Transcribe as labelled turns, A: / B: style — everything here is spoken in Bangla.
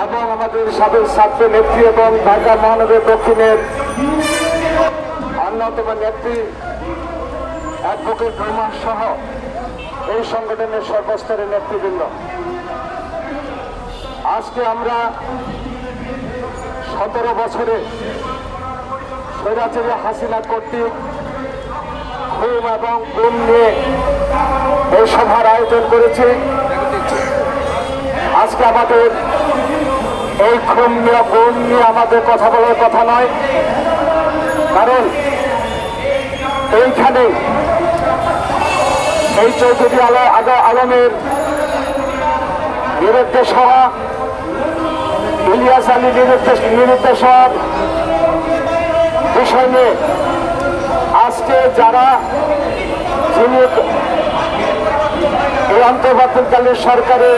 A: এবং আমাদের সাবেক ছাত্র নেত্রী এবং ঢাকা মহানগর দক্ষিণের অন্যতম নেত্রী অ্যাডভোকেট রহমান সহ এই সংগঠনের সর্বস্তরের নেতৃবৃন্দ, আজকে আমরা 17 বছরে স্বৈরাচারী হাসিনা কর্তৃক খুন এবং গুম নিয়ে এই সভার আয়োজন করেছি। আজকে আমাদের এই খুন নিয়ে গুম নিয়ে আমাদের কথা বলার কথা নয়, কারণ এইখানে এই চৌধুরী আলমের নিরুদ্দেশ হওয়া, ইলিয়াস আলী নিরুদ্দেশ হওয়ার বিষয় নিয়ে আজকে যারা যিনি এই অন্তর্বর্তীকালীন সরকারের